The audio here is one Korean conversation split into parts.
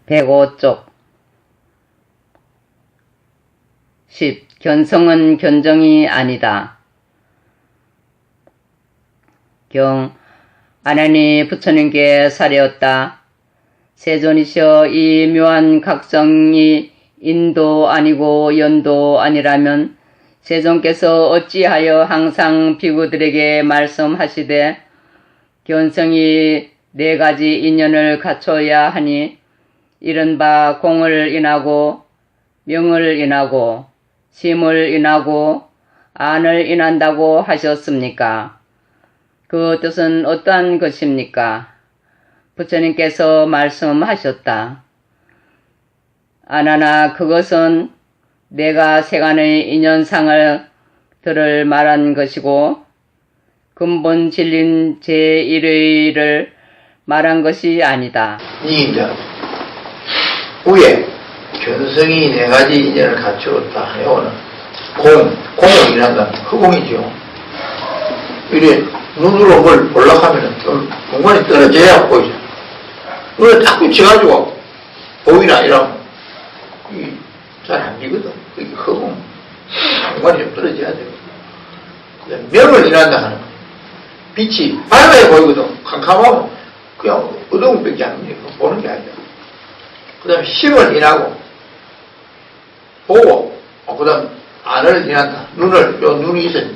105쪽 10. 견성은 견정이 아니다. 경 아나니 부처님께 사례었다. 세존이시여 이 묘한 각성이 인도 아니고 연도 아니라면 세존께서 어찌하여 항상 비구들에게 말씀하시되 견성이 4가지 인연을 갖춰야 하니 이른바 공을 인하고 명을 인하고 심을 인하고 안을 인한다고 하셨습니까? 그 뜻은 어떠한 것입니까? 부처님께서 말씀하셨다. 아나나 그것은 내가 세간의 인연상을 들을 말한 것이고 근본 진린 제1의를 말한 것이 아니다. 이제 위에 견성이 4가지 인연을 갖추었다 하여는 공을 일한다. 허공이죠. 이래 눈으로 뭘 볼락하면 공간이 떨어져야 보이죠. 눈에 딱 붙여가지고 보이나 이러면 잘 안 비거든. 그게 허공. 공간이 좀 떨어져야 돼요. 명을 일한다 하는 거. 빛이 밝아야 보이거든. 캄캄하면 그냥 어두움밖에 안 보는 게 아니야. 그 다음에 심을 인하고 보고 그 다음 안을 인한다. 눈이 있어요.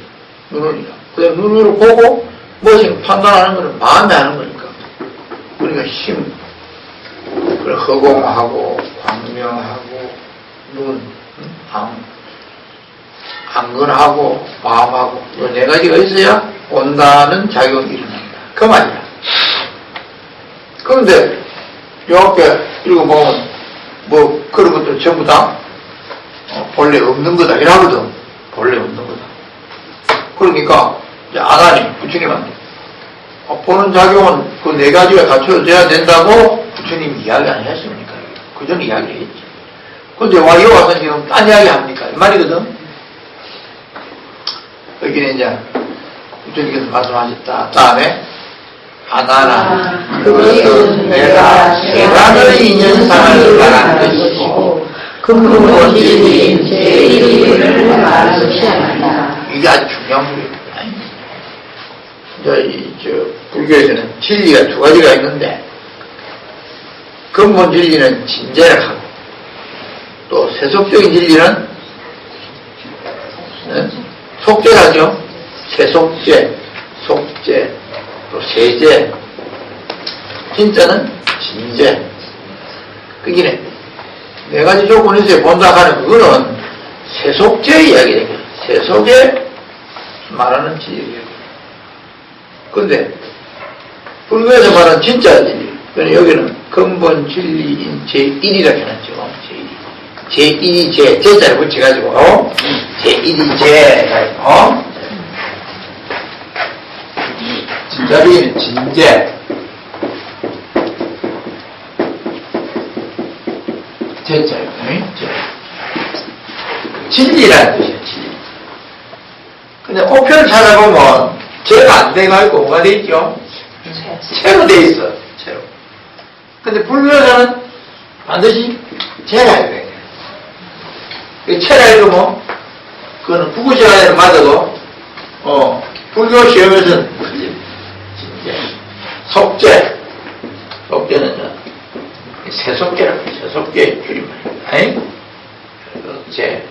눈을 인하고 그 다음에 눈으로 보고 무엇을 판단하는 거는 반대하는 거니까. 그러니까 심, 허공하고 광명하고 눈, 안근하고 마음하고 이 4가지가 있어야 온다는 작용이 일어납니다. 그 말이야. 그런데 요 앞에 읽어보면 뭐 그런 것들 전부 다 본래 없는 거다 이러거든. 본래 없는 거다. 그러니까 이제 아나니 부처님한테 보는 작용은 그 4가지가 갖춰져야 된다고 부처님이 이야기 안 했습니까? 그 전에 이야기를 했지. 근데 여기 와서 지금 딴 이야기 합니까? 이 말이거든. 여기는 이제 부처님께서 말씀하셨다. 다음에 아나나 그것은 내가 세간의 인연상을 말한 것이고 그 본질인 제1의를 말한 것이 아니다. 이게 아주 중요한 부분입니다. 이제 불교에서는 진리가 2가지가 있는데 근본 진리는 진재를 하고 또 세속적인 진리는 속죄하죠. 세속죄, 속죄, 또 세죄. 진짜는 진죄. 그게 4가지 조건에서 본다 하는 그거는 세속죄 이야기예요. 세속에 말하는 진리예요. 근데 불교에서 말하는 진짜 진리. 그러니까 여기는 근본 진리인 제1이라 해놨죠. 제1이 제자를 붙여가지고 제1이 진자리는 진제 제자예요. 진리라는 뜻이에요. 진리. 근데 오편을 찾아보면 죄가 안 돼가지고 뭐가 돼 있죠? 죄로 돼 있어. 죄로. 근데 불교에서는 반드시 죄가 돼. 체라 이러면 그거는 국어 시간에 맞아도 불교 시험에서는 속죄 속죄는 세속죄라고 세속죄의 줄임말이에요. 죄.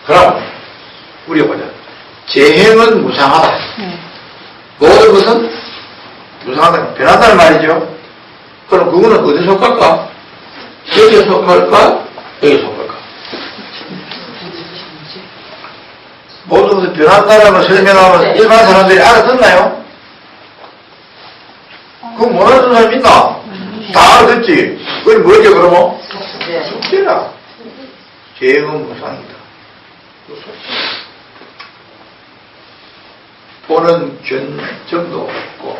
그럼 우리가 보자. 재행은 무상하다. 모든 것은 무상하다. 변한다는 말이죠. 그럼 그거는 어디에 속할까? 여기에 속할까? 여기에 속할까? 모든 것은 변한다라는 걸 설명하면 일반 사람들이 알아듣나요? 그거 못 알아듣는 사람 있나? 다 알아듣지? 그건 뭐지 그러면? 속죄라. 재행은 무상이다. 보는 견정도 없고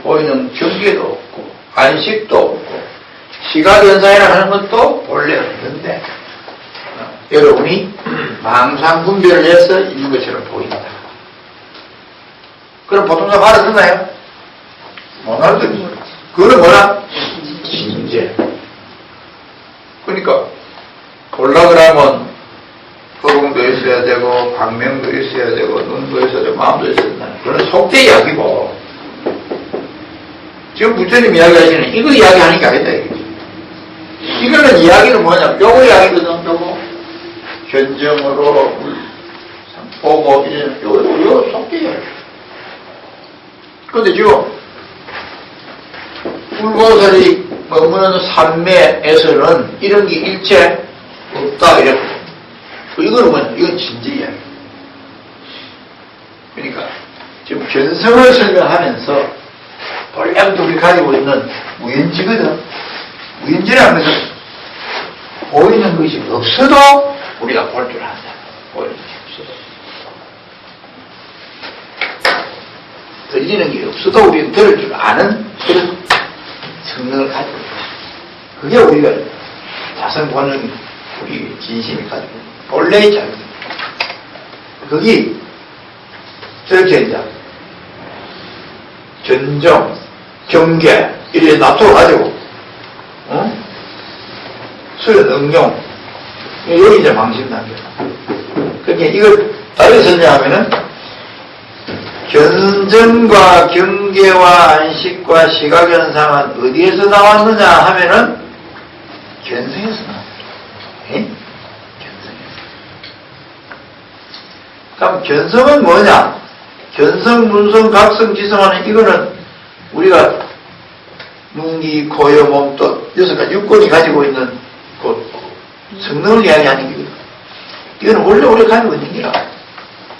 보이는 경계도 없고 안식도 없고 시각연상이라 하는 것도 본래 없는데 여러분이 망상 분별을 해서 있는 것처럼 보인다. 그럼 보통 사람 알아듣나요? 못 알아듣는 거죠. 그거는 뭐라? 진제. 그러니까 볼라 그러면 거공도 있어야 되고 광명도 있어야 되고 눈도 있어야 되고 마음도 있어야 된다. 그건 속대 이야기고 지금 부처님 이야기하시는 이거 이야기하는 게 아니다 이거지. 이거는 이야기는 뭐냐? 요거 이야기거든. 요거 견정으로 보고 이제 요 속대 이야기. 근데 지금 불보살이 머무는 산매에서는 이런 게 일체 없다 이랬고 이거는 뭐냐? 이건 진짜 이야기. 그러니까 지금 견성을 설명하면서 원래부터 우리 가지고 있는 무연지거든. 무연지라는 것은 보이는 것이 없어도 우리가 볼 줄 안다. 보이는 것이 없어도. 들리는 게 없어도 우리는 들을 줄 아는 그런 성능을 가지고 있다. 그게 우리가 자성 본능, 우리 진심이 가지고 있는 본래의 자유입니다. 거기 저렇게 이제 견정, 경계 이렇게 납득해가지고 수련, 응용 여기 이제 망신 단계다. 그러니까 이걸 다르게 설명하면은 견정과 경계와 안식과 시각현상은 어디에서 나왔느냐 하면은 견성에서 나왔다. 그럼 견성은 뭐냐? 견성, 문성, 각성, 지성하는 이거는 우리가 눈기, 코여, 몸도 6가지 육권이 가지고 있는 그 성능을 이야기하는 거거든. 이거는 원래 우리가 가지고 있는 게라.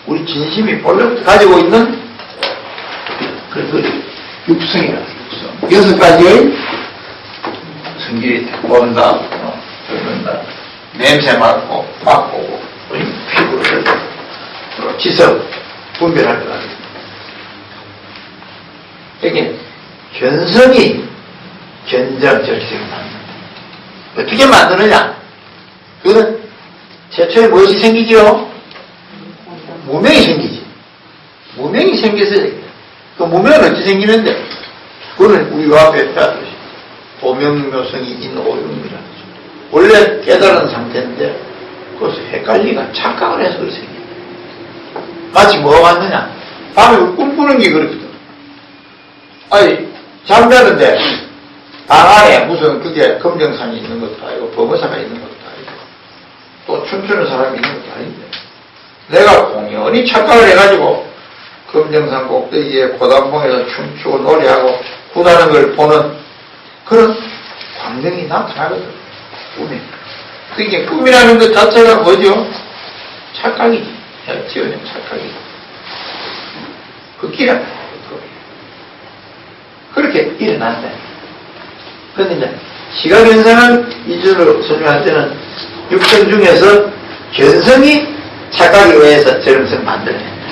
우리 진심이 원래부터 가지고 있는 그 육성이라. 육성. 6가지의 성질이 본다, 듣는다, 냄새 맡고, 맛보고, 피부를 들고, 지성, 분별할 것 같아요. 이게 견성이 견정절식을 만든다. 어떻게 만드느냐? 그거는 최초에 무엇이 생기지요? 무명이 생기지. 무명이 생겨서 그 무명은 어떻게 생기는데? 그거는 우리 앞에 배웠듯이 오명묘성이 인오용이라는 거죠. 원래 깨달은 상태인데 그것을 헷갈리가 착각을 해서 그렇게 생겨. 마치 뭐가 왔느냐? 밤에 꿈꾸는 게 그렇거든. 아니, 잠자는데, 방 안에 무슨 그게 검정산이 있는 것도 아니고, 범어사가 있는 것도 아니고, 또 춤추는 사람이 있는 것도 아닌데, 내가 공연히 착각을 해가지고, 검정산 꼭대기에 고단봉에서 춤추고 노래하고, 후다는 걸 보는 그런 광경이 나타나거든. 꿈에. 그러니까 꿈이라는 것 자체가 뭐죠? 착각이지. 지어낸 착각이. 그 끼라. 그렇게 일어난다. 그런데 이제 시각현상을 이준으로 설명할 때는 육성 중에서 견성이 착각에 의해서 저런 것을 만들어낸다.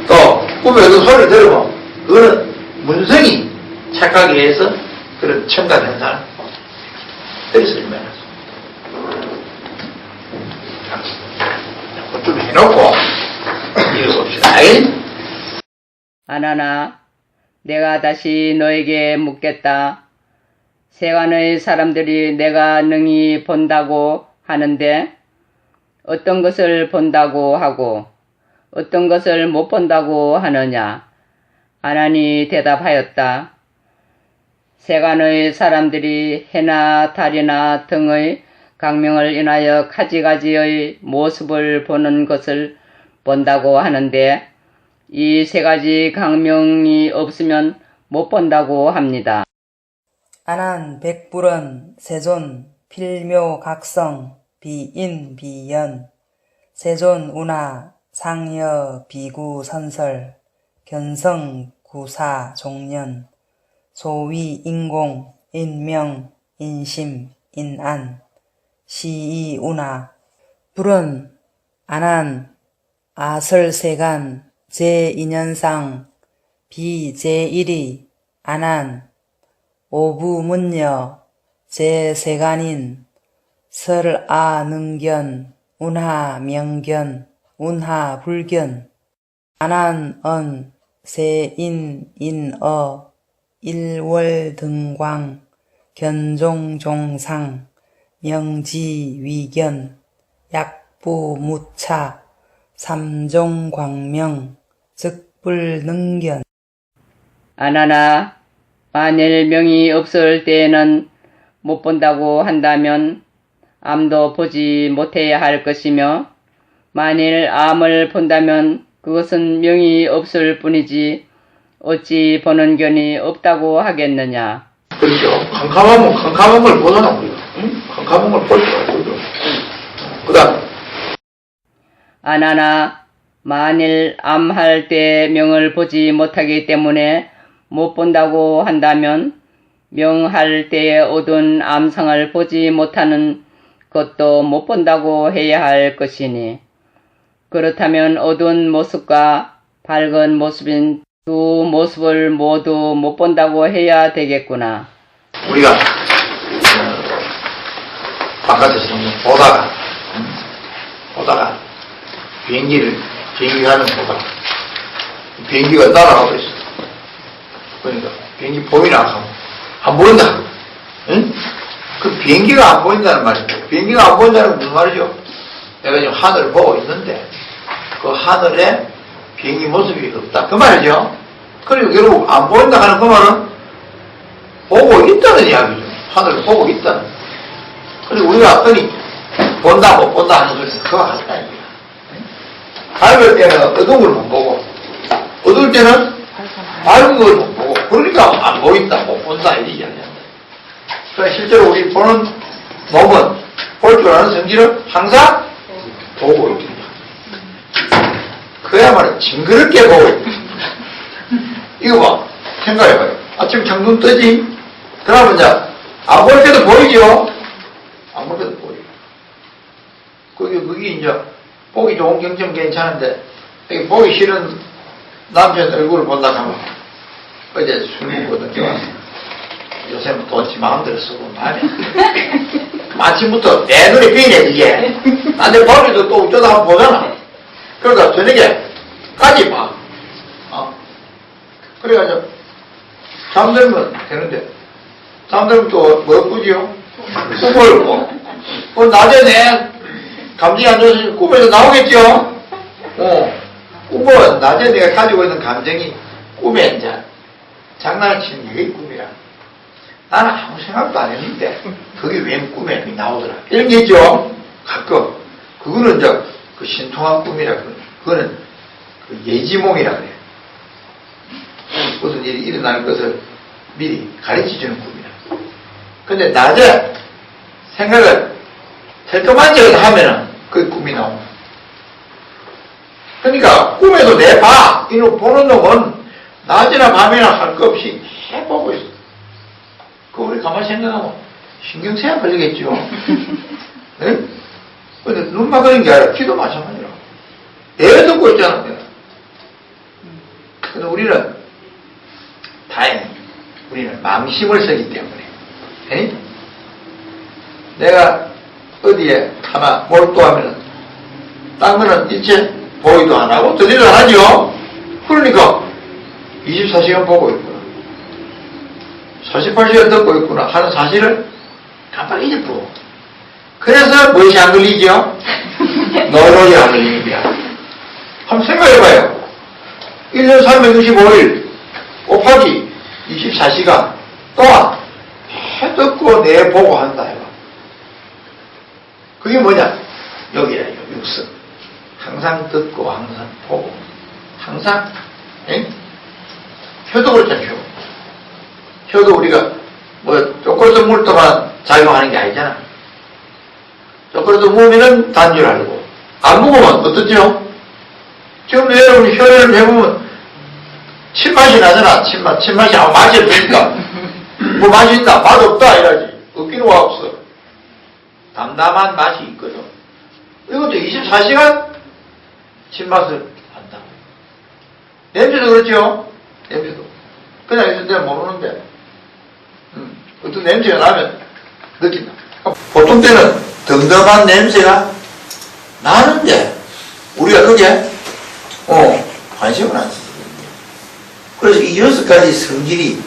또 꿈에서 소리를 들으면 그거는 문성이 착각에 의해서 그런 청각현상을 설명했어. 좀 해놓고 읽어봅시다. 아나나, 내가 다시 너에게 묻겠다. 세간의 사람들이 내가 능히 본다고 하는데 어떤 것을 본다고 하고 어떤 것을 못 본다고 하느냐? 아난이 대답하였다. 세간의 사람들이 해나 달이나 등의 강명을 인하여 가지가지의 모습을 보는 것을 본다고 하는데 이 세 가지 강명이 없으면 못 본다고 합니다. 아난 백불은 세존 필묘 각성 비인 비연 세존 운하 상여 비구 선설 견성 구사 종년 소위 인공 인명 인심 인안 시이 운하 불은 아난 아설세간 제2년상 비제1이 아난 오부문여 제3간인 설아능견 운하명견 운하불견 아난언 세인인어 일월등광 견종종상 명지위견 약부무차 삼종광명 즉불능견. 아나나 만일 명이 없을 때에는 못 본다고 한다면 암도 보지 못해야 할 것이며 만일 암을 본다면 그것은 명이 없을 뿐이지 어찌 보는 견이 없다고 하겠느냐. 그렇죠. 캄캄한 걸 보잖아 우리가. 응? 캄캄한 걸 볼 줄 알고. 그 다음 아나나 만일 암할 때 명을 보지 못하기 때문에 못 본다고 한다면 명할 때의 어두운 암상을 보지 못하는 것도 못 본다고 해야 할 것이니 그렇다면 어두운 모습과 밝은 모습인 두 모습을 모두 못 본다고 해야 되겠구나. 우리가 바깥에서 보다가 비행기 가는 보다가 비행기가 날아가고 있어. 그러니까 비행기 보이나 안 보인다. 응? 그 비행기가 안 보인다는 말이죠. 비행기가 안 보인다는 건 무슨 말이죠? 내가 지금 하늘을 보고 있는데 그 하늘에 비행기 모습이 없다. 그 말이죠. 그리고 결국 안 보인다 하는 그 말은 보고 있다는 이야기죠. 하늘을 보고 있다는. 그리고 우리가 흔히 본다 못 본다 하는 소리는 그거 같다 이거야. 밝을 때는 어두운 걸 못 보고 어두울 때는 밝은 걸 못 보고 그러니까 안 보인다 못 본다 이 이야기한다. 그러니까 실제로 우리 보는 몸은 볼 줄 아는 성질은 항상 보고 있다. 그야말로 징그럽게 보고 있다. 이거 봐 생각해봐요. 아침 창눈 뜨지? 그러면 이제 안 볼 때도 보이죠? 안 볼 때도 보이죠. 그게 이제 보기 좋은 경점 괜찮은데 보기 싫은 남편 얼굴을 본다 하면 어제 술 먹고 늦게 와서 요새는 돈치 마음대로 쓰고 말이야. 아침부터 내 눈에 비네 이게. 나한테 밤에도 또 어쩌다 한번 보잖아. 그러다 저녁에까지 봐. 그래가지고 잠들면 되는데 잠들면 또 뭐 꾸지요? 꿈을 꿔. 낮에 내 감정이 안 좋아서 꿈에서 나오겠죠? 꿈은 낮에 내가 가지고 있는 감정이 꿈에 이제 장난을 치는 게 꿈이야. 나는 아무 생각도 안 했는데 그게 왜 꿈에 나오더라. 이런 게 있죠? 가끔. 그거는 이제 그 신통한 꿈이라 그거는 그 예지몽이라 그래. 무슨 일이 일어날 것을 미리 가르쳐주는 꿈이라. 근데 낮에 생각을 텔토만적을 하면은 그 꿈이 나옵니다. 그러니까 꿈에도 내 봐. 이놈 보는 놈은 낮이나 밤이나 할 것 없이 해보고 있어. 그 우리 가만히 생각하면 신경쇠약 걸리겠죠. 네? 근데 눈만 그린 게 아니라 귀도 마찬가지라. 애 듣고 있잖아. 근데 우리는 다행히 우리는 망심을 쓰기 때문에 에? 내가 어디에 하나 몰두하면은 딴 거는 일체 보이도 안 하고 들리도 안 하죠. 그러니까 24시간 보고 있구나 48시간 듣고 있구나 하는 사실을 깜빡 잊어버려. 그래서 무엇이 안 걸리죠? 노력이 안 걸리는 거야. 한번 생각해봐요. 1년 365일 곱하기 24시간 동안 해 듣고 내 보고 한다 해봐. 그게 뭐냐? 여기에요. 육성. 항상 듣고 항상 보고 항상 혀도 그렇잖아. 혀도 우리가 뭐 쪼그라도 물도만 작용하는 게 아니잖아. 쪼그라도 무면은 단줄알고 안 무면 어떻죠? 지금 여러분이 혀를 해보면 침맛이 나잖아. 침맛이 아무 맛이 없으니까 뭐 맛이 있나? 맛 없다 이러지. 없기는 와 없어. 담담한 맛이 있거든. 이것도 24시간 침맛을 한다. 냄새도 그렇죠? 냄새도. 그냥 있을 때는 모르는데 어떤 냄새가 나면 느낀다. 보통 때는 덤덤한 냄새가 나는데 우리가 그게 관심을 안 쓰거든요. 그래서 이 6가지 성질이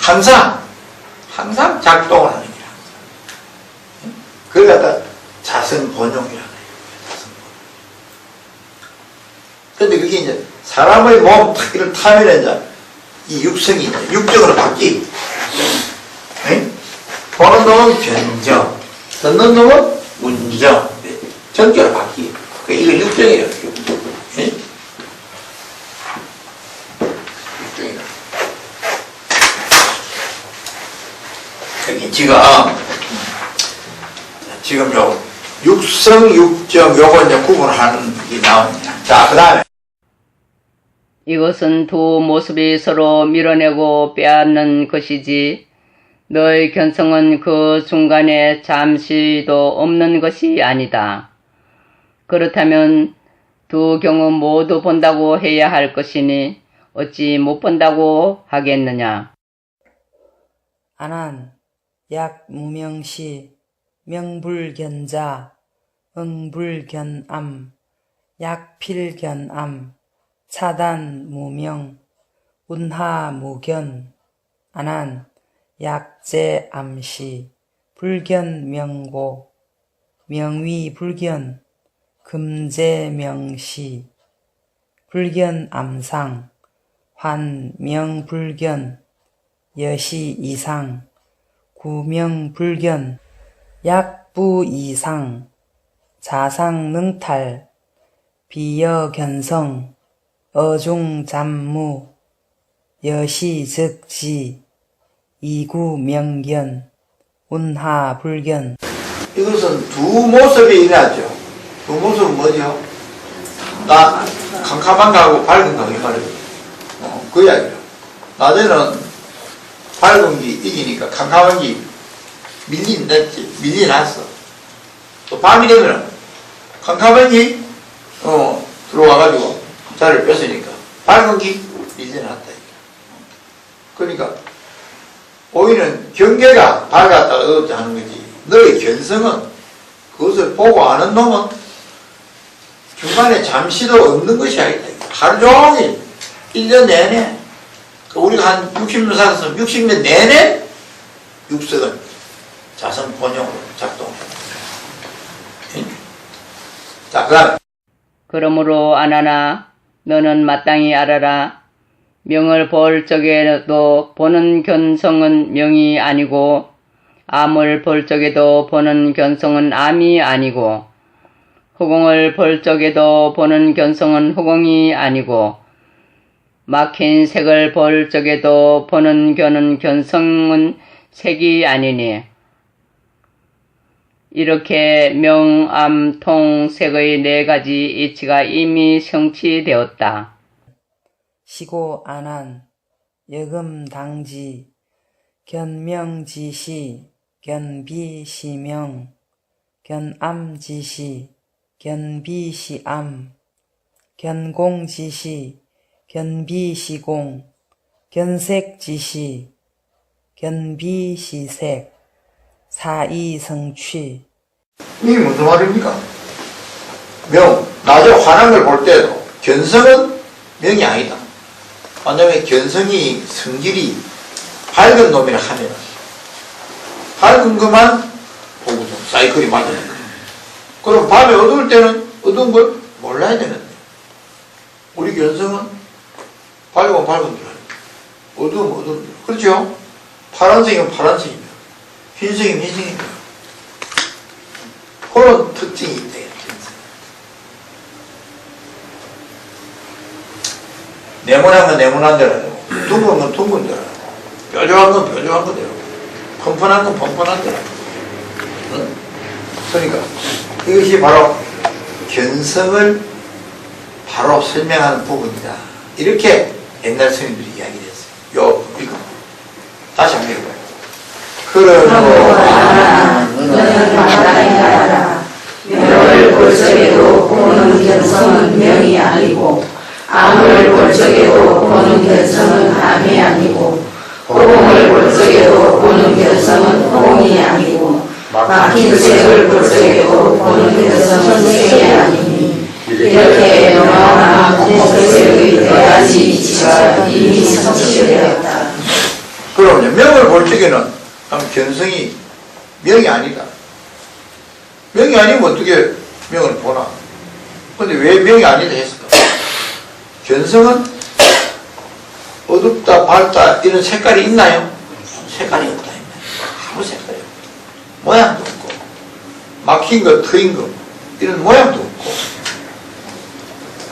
항상 작동을 하는 거야. 그걸 갖다 자성본용이라고 해요. 근데 그게 이제 사람의 몸 이를 타면 이제 이 육성이 이제 육정으로 바뀌. 보는 놈은 견정, 듣는 놈은 운정, 정교로 바뀌. 이거 육정이에요. 육정이라. 여기 지금 요 육성, 육정 요거 이제 구분하는 게 나옵니다. 자, 그 다음에 이것은 두 모습이 서로 밀어내고 빼앗는 것이지 너의 견성은 그 중간에 잠시도 없는 것이 아니다. 그렇다면 두 경우 모두 본다고 해야 할 것이니 어찌 못 본다고 하겠느냐. 안한 약무명시 명불견자 응불견암 약필견암 차단무명 운하무견 안한 약제암시 불견명고 명위불견 금제명시 불견암상 환명불견 여시이상 구명불견 약부이상 자상능탈 비여견성 어중잠무 여시즉지 이구명견 운하불견. 이것은 두 모습이 일어나죠. 두 모습은 뭐죠? 나 캄캄한 거하고 밝은 거하고 이 말이에요. 그 이야기죠. 낮에는 밝은 게 이기니까 캄캄한 게 밀려났어. 또 밤이 되면 캄캄한 게 들어와가지고 자리를 뺐으니까 밝은 게 밀려났다. 그러니까 보이는 경계가 밝았다 어둡다 하는 거지. 너의 견성은 그것을 보고 아는 놈은 중간에 잠시도 없는 것이 아니다. 하루 종일 1년 내내 우리가 한 60년 살았으면 60년 내내 육석은 자성본용으로 작동합니다. 자, 그 다음에 그러므로 아나나 너는 마땅히 알아라. 명을 볼 적에도 보는 견성은 명이 아니고 암을 볼 적에도 보는 견성은 암이 아니고 허공을 볼 적에도 보는 견성은 허공이 아니고 막힌 색을 볼 적에도 보는 견성은 색이 아니니 이렇게 명, 암, 통, 색의 네 가지 이치가 이미 성취되었다. 시고 안한 여금당지 견명지시 견비시명 견암지시 견비시암 견공지시 견비시공 견색지시 견비시색 사이성취. 이게 무슨 말입니까? 명, 낮에 환한 걸 볼 때도 견성은 명이 아니다. 왜냐하면 견성이 성질이 밝은 놈이라 하면 밝은 것만 보고 좀 사이클이 맞아야 돼. 그럼 밤에 어두울 때는 어두운 걸 몰라야 되는데 우리 견성은 밝으면 밝은 줄 알아요. 어두우면 어두운 줄. 그렇죠? 파란색이면 파란색이며 흰색이면 흰색이며 그런 특징이 있다. 네모난 건 네모난 대로 하고 둥근 건 둥근 대로 하고 뾰족한 건 뾰족한 거 대로 하고 펑펑한 건 펑펑한 대로 하고. 그러니까 이것이 바로 견성을 바로 설명하는 부분이다. 이렇게 옛날 스님들이 이야기했어요. 이거 다시 한번 해봐요. 그러므로 너는 마땅히 알아라. 명을 볼 적에도 보는 견성은 명이 아니고 암을 볼 적에도 보는 견성은 암이 아니고 호공을 볼 적에도 보는 견성은 호공이 아니고 막힌 색을 볼 적에도 보는 견성은 색이 아니니 이렇게 명암 통색의 네 가지 이치가 이미 성취되었다. 그러면 볼 적에는 견성이 명이 아니다. 명이 아니면 어떻게 명을 보나? 근데 왜 명이 아니다 했을까? 견성은 어둡다, 밝다, 이런 색깔이 있나요? 색깔이 없다. 아무 색깔이 없다. 모양도 없고, 막힌 거, 트인 거, 이런 모양도 없고.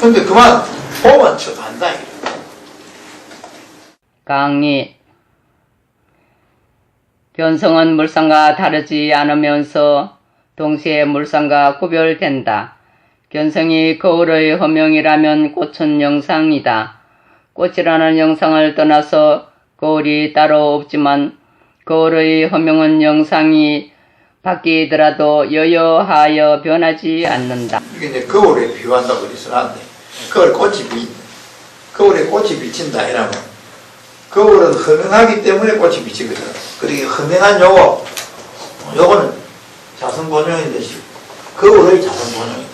근데 그만 보면 저도 안다. 강의 견성은 물상과 다르지 않으면서 동시에 물상과 구별된다. 견성이 거울의 허명이라면 꽃은 영상이다. 꽃이라는 영상을 떠나서 거울이 따로 없지만 거울의 허명은 영상이 바뀌더라도 여여하여 변하지 않는다. 이게 이제 거울에 비유한다고 그래서 거울 꽃이 비친다. 거울에 꽃이 비친다 이러면 거울은 허명하기 때문에 꽃이 비치거든. 그러기 허명한 요거는 자성본용인데 거울의 자성본용이다.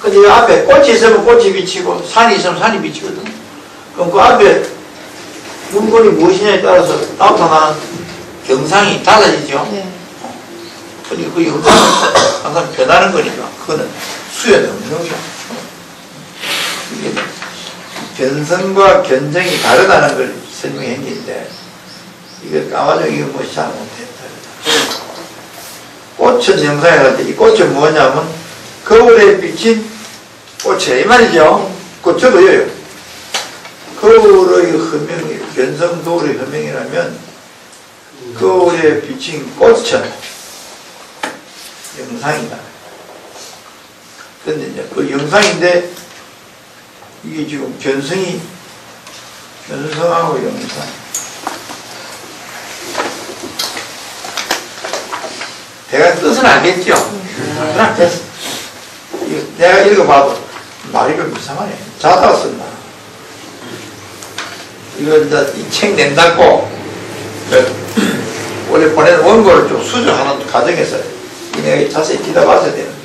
근데 이 앞에 꽃이 있으면 꽃이 비치고 산이 있으면 산이 비치거든. 그럼 그 앞에 물건이 무엇이냐에 따라서 나타나는 경상이 달라지죠. 네. 그러니까 그 영상은 항상 변하는 거니까 그거는 수요 능력이야. 이게 견성과 견정이 다르다는 걸 설명한 게 있는데 이걸 까마귀 이거 뭐 잘 못했다. 꽃은 영상이라는데 이 꽃은 뭐냐면 거울에 비친 꽃이야 이 말이죠. 그 저도요. 거울의 허명이 견성 거울의 허명이라면 거울에 비친 꽃은 영상이다. 근데 이제 그 영상인데 이게 지금 견성하고 영상. 내가 뜻은 알겠죠? 그럼 됐어. 내가 읽어봐도 말이 좀 이상하네. 자다가 쓴다. 이거 이제 이 책 낸다고 원래 보내는 원고를 좀 수정하는 과정에서 내가 자세히 뒤다봤어야 되는 거야.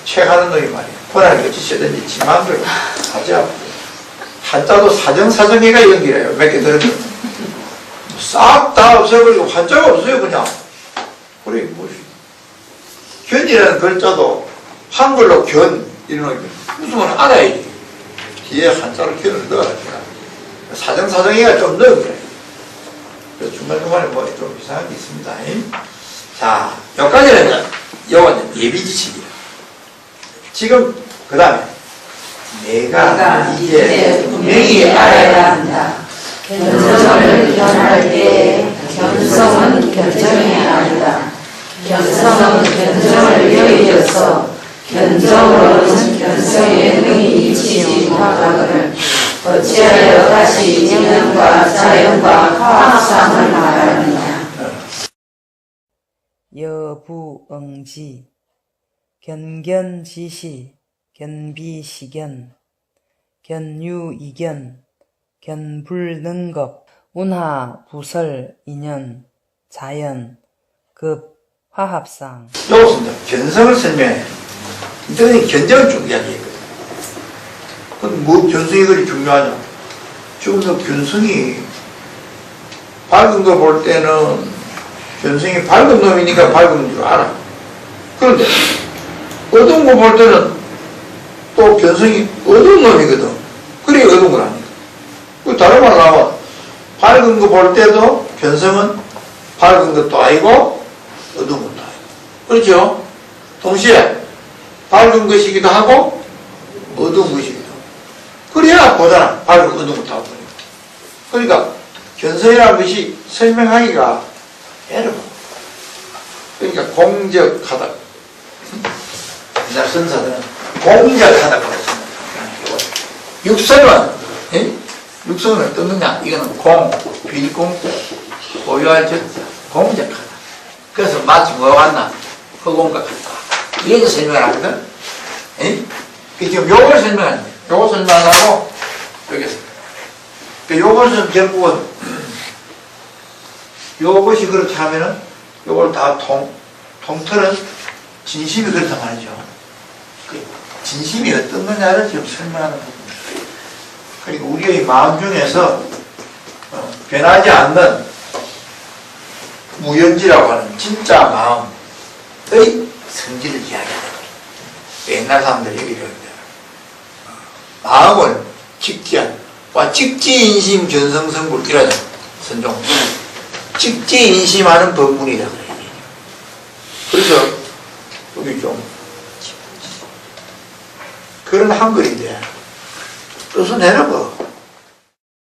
책 하는 놈이 말이야. 보라는 것이 쓰든지 지만들 하자. 한자도 사정사정해가 연기해요. 몇 개 들으면 싹 다 없애버리고 한자가 없어요 그냥. 그래 뭐지? 견이라는 글자도 한글로 견 이런 거 무슨 말 알아야지. 뒤에 한자로 견을 넣어가지고 사정사정해가 좀 넣은 거예요. 그래서 중간중간에 뭐 좀 이상한 게 있습니다. 자, 여기까지는 요건 예비지식이에요. 지금 그 다음에 내가 이제 분명히 알아야 한다. 견성을 견할 때 견성은 견정이 아니다. 견성은 견정을 여의어서 견정으로는 견성의 능이 일치지 못하거늘 어찌하여 다시 인연과 자연과 화합상을 말하느냐. 여부응지 견견지시 견비시견 견유이견 견불능겁 운하부설 인연 자연 급 화합상. 좋습니다. 견성을 설명해. 이때는 견정을 좀 이야기했거든. 그럼 뭐 견성이 그리 중요하냐? 지금 더 견성이 밝은 거 볼 때는 견성이 밝은 놈이니까 밝은 줄 알아. 그런데 어두운 거 볼 때는 또 견성이 어두운 놈이거든. 그래 어두운 건 아니다. 그 다른 말 나와. 밝은 거 볼 때도 견성은 밝은 것도 아니고 어두운 것도 아니고. 그렇죠? 동시에 밝은 것이기도 하고 어두운 것이기도 하고. 그래야 보잖아. 밝은 어두운 것도 하고. 그러니까 견성이라는 것이 설명하기가 어려워. 그러니까 공적하다. 옛날 선사들은 공적하다고 했습니다. 육성은 육성은 어떤 거냐? 이거는 공, 빌공자, 고유할 적자, 공적하다. 그래서 마치 뭐가 같나? 허공과 같다. 이게 설명을 하거든? 그 지금 요걸 설명하는 거예요. 요걸 설명하고, 여기서. 요것은 결국은, 요것이 그렇게 하면은, 요걸 다 통틀은 진심이 그렇단 말이죠. 그 진심이 어떤 거냐를 지금 설명하는 부분입니다. 그리고 우리의 마음 중에서 변하지 않는 무연지라고 하는 진짜 마음의 성질을 이야기하는 거예요. 옛날 사람들이 얘기를 하는데 마음을 직지한 직지인심 견성성불 이라죠. 선종 직지인심하는 법문이다 그래요. 그래서 여기 좀 그런 한글인데 뜻은 해놓고